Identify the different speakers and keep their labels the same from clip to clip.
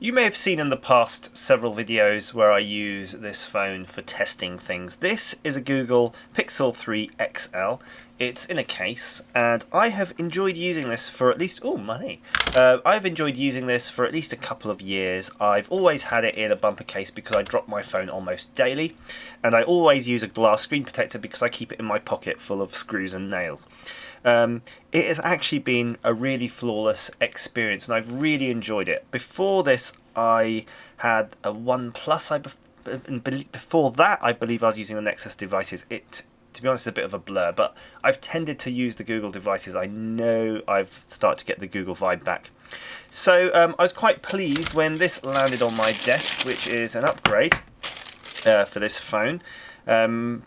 Speaker 1: You may have seen in the past several videos where I use this phone for testing things. This is a Google Pixel 3 XL. It's in a case, and I have enjoyed using this for at least I've enjoyed using this for at least a couple of years. I've always had it in a bumper case because I drop my phone almost daily, and I always use a glass screen protector because I keep it in my pocket full of screws and nails. It has actually been a really flawless experience, and I've really enjoyed it. Before this, I had a OnePlus. Before that, I believe I was using the Nexus devices. To be honest, is a bit of a blur, but I've tended to use the Google devices. I know I've started to get the Google vibe back. So I was quite pleased when this landed on my desk, which is an upgrade for this phone.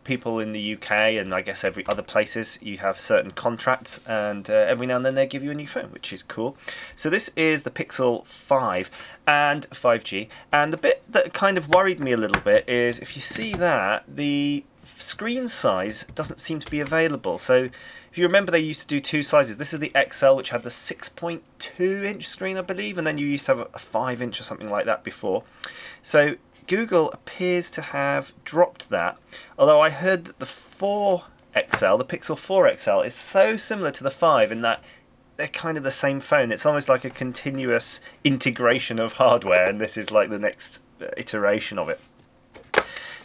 Speaker 1: People in the UK and I guess every other places, you have certain contracts, and every now and then they give you a new phone, which is cool. So this is the Pixel 5 and 5G, and the bit that kind of worried me a little bit is if you see that the screen size doesn't seem to be available. So if you remember, they used to do two sizes. This is the XL, which had the 6.2 inch screen, I believe, and then you used to have a 5 inch or something like that before. So Google appears to have dropped that, although I heard that the 4XL, the Pixel 4 XL, is so similar to the 5 in that they're kind of the same phone. It's almost like a continuous integration of hardware, and this is like the next iteration of it.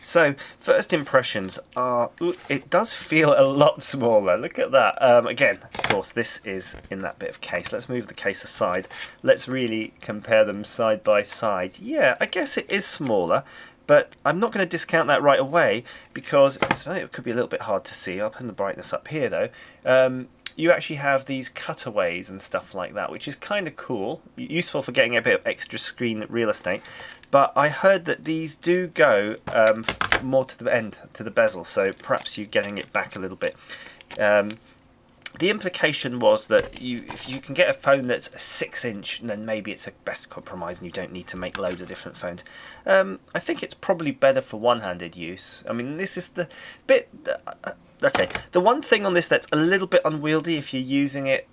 Speaker 1: So, first impressions are, it does feel a lot smaller. Look at that. Again, of course, this is in that bit of case. Let's move the case aside. Let's really compare them side by side. Yeah, I guess it is smaller, but I'm not going to discount that right away because it could be a little bit hard to see. I'll put the brightness up here, though. You actually have these cutaways and stuff like that, which is kind of cool, useful for getting a bit of extra screen real estate. But I heard that these do go more to the end, to the bezel, so perhaps you're getting it back a little bit. The implication was that if you can get a phone that's a 6 inch, then maybe it's a best compromise and you don't need to make loads of different phones. I think it's probably better for one-handed use. I mean, this is the bit... Okay, the one thing on this that's a little bit unwieldy if you're using it,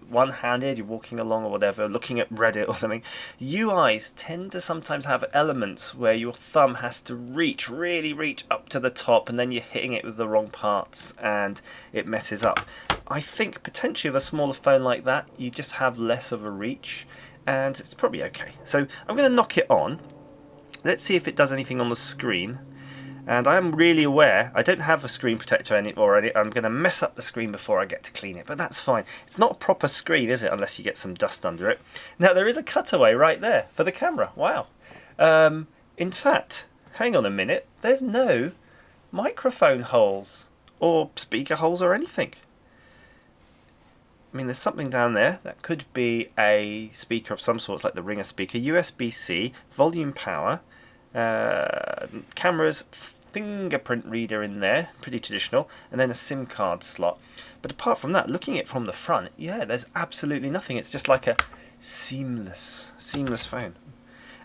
Speaker 1: one-handed, you're walking along or whatever, looking at Reddit or something, UIs tend to sometimes have elements where your thumb has to really reach up to the top, and then you're hitting it with the wrong parts and it messes up. I think potentially with a smaller phone like that, you just have less of a reach, and it's probably okay. So I'm going to knock it on. Let's see if it does anything on the screen. And I am really aware I don't have a screen protector already. I'm going to mess up the screen before I get to clean it, but that's fine. It's not a proper screen, is it, unless you get some dust under it. Now, there is a cutaway right there for the camera. Wow. In fact, hang on a minute. There's no microphone holes or speaker holes or anything. I mean, there's something down there that could be a speaker of some sort, like the Ringer speaker, USB-C, volume power, cameras, fingerprint reader in there, pretty traditional, and then a SIM card slot. But apart from that, looking at it from the front, yeah, there's absolutely nothing. It's just like a seamless phone.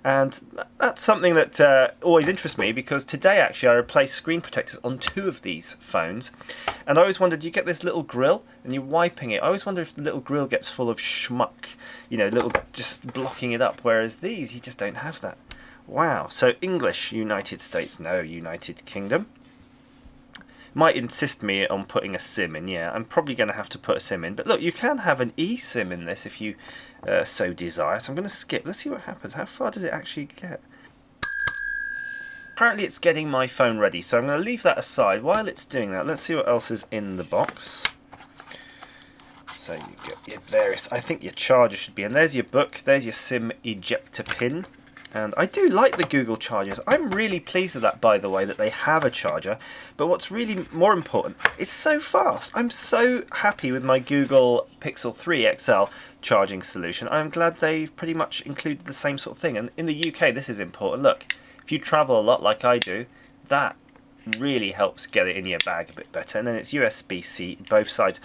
Speaker 1: And that's something that always interests me, because today actually I replaced screen protectors on 2 of these phones, and I always wondered, you get this little grill and you're wiping it, I always wonder if the little grill gets full of schmuck, just blocking it up, whereas these, you just don't have that. Wow, so English, United States, no, United Kingdom. Might insist me on putting a SIM in, yeah, I'm probably going to have to put a SIM in. But look, you can have an eSIM in this if you so desire. So I'm going to skip, let's see what happens. How far does it actually get? Apparently it's getting my phone ready, so I'm going to leave that aside. While it's doing that, let's see what else is in the box. So you get your various, I think your charger should be in. There's your book, there's your SIM ejector pin. And I do like the Google chargers. I'm really pleased with that, by the way, that they have a charger. But what's really more important, it's so fast. I'm so happy with my Google Pixel 3 XL charging solution. I'm glad they've pretty much included the same sort of thing. And in the UK, this is important. Look, if you travel a lot like I do, that really helps get it in your bag a bit better. And then it's USB-C both sides.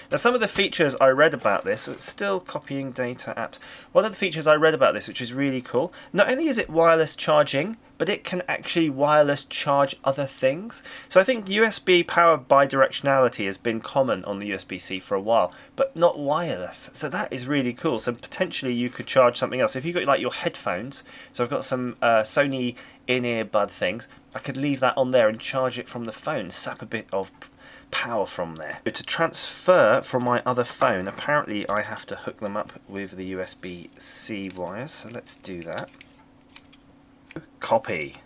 Speaker 1: Now, some of the features I read about this, so it's still copying data apps. One of the features I read about this, which is really cool, not only is it wireless charging, but it can actually wireless charge other things. So I think USB power bidirectionality has been common on the USB-C for a while, but not wireless. So that is really cool. So potentially you could charge something else. If you've got like your headphones, so I've got some Sony in-ear bud things, I could leave that on there and charge it from the phone, sap a bit of power from there. But to transfer from my other phone, apparently I have to hook them up with the USB-C wires, so let's do that. Copy.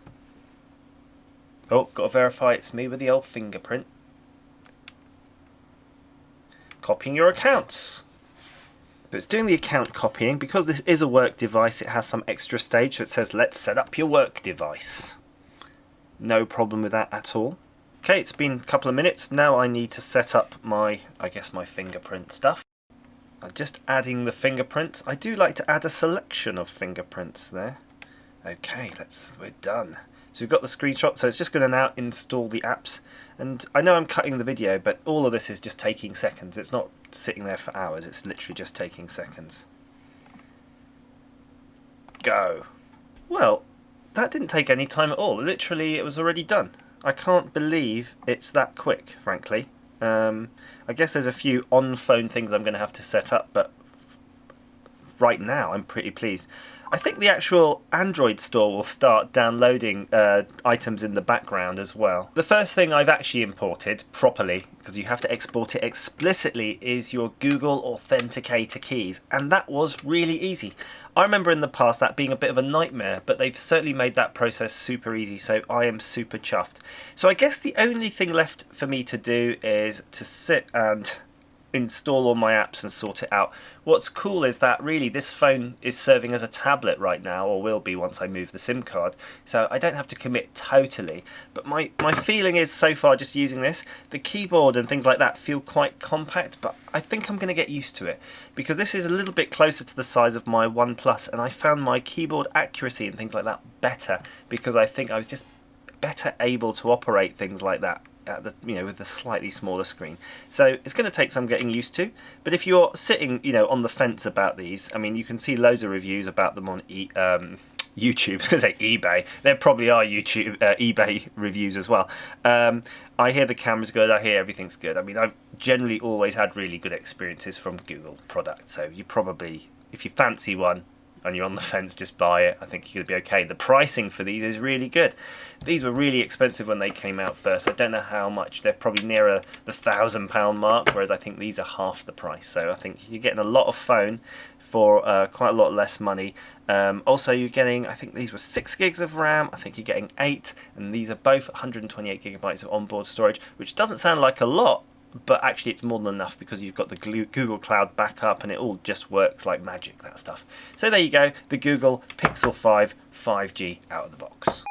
Speaker 1: Oh, got to verify it's me with the old fingerprint. Copying your accounts. So it's doing the account copying. Because this is a work device, it has some extra stage, so it says let's set up your work device. No problem with that at all. Okay, it's been a couple of minutes. Now I need to set up my, I guess, my fingerprint stuff. I'm just adding the fingerprints. I do like to add a selection of fingerprints there. Okay, we're done. So we've got the screenshot, so it's just going to now install the apps. And I know I'm cutting the video, but all of this is just taking seconds. It's not sitting there for hours, it's literally just taking seconds. Go. Well, that didn't take any time at all. Literally, it was already done. I can't believe it's that quick, frankly. I guess there's a few on-phone things I'm going to have to set up, but right now I'm pretty pleased. I think the actual Android store will start downloading items in the background as well. The first thing I've actually imported properly, because you have to export it explicitly, is your Google Authenticator keys, and that was really easy. I remember in the past that being a bit of a nightmare, but they've certainly made that process super easy, so I am super chuffed. So I guess the only thing left for me to do is to sit and install all my apps and sort it out. What's cool is that really this phone is serving as a tablet right now, or will be once I move the SIM card, so I don't have to commit totally. But my feeling is, so far just using this, the keyboard and things like that feel quite compact, but I think I'm going to get used to it, because this is a little bit closer to the size of my OnePlus, and I found my keyboard accuracy and things like that better, because I think I was just better able to operate things like that at the, with a slightly smaller screen. So it's going to take some getting used to, but if you're sitting on the fence about these, I mean, you can see loads of reviews about them on YouTube. I was going to say eBay. There probably are eBay reviews as well. I hear the camera's good, I hear everything's good. I mean, I've generally always had really good experiences from Google products, so you probably, if you fancy one and you're on the fence, just buy it. I think you're going to be okay. The pricing for these is really good. These were really expensive when they came out first. I don't know how much. They're probably nearer the £1,000 mark, whereas I think these are half the price. So I think you're getting a lot of phone for quite a lot less money. Also, you're getting, I think these were 6 gigs of RAM. I think you're getting 8, and these are both 128 gigabytes of onboard storage, which doesn't sound like a lot, but actually it's more than enough, because you've got the Google Cloud backup and it all just works like magic, that stuff. So there you go, the Google Pixel 5 5G out of the box.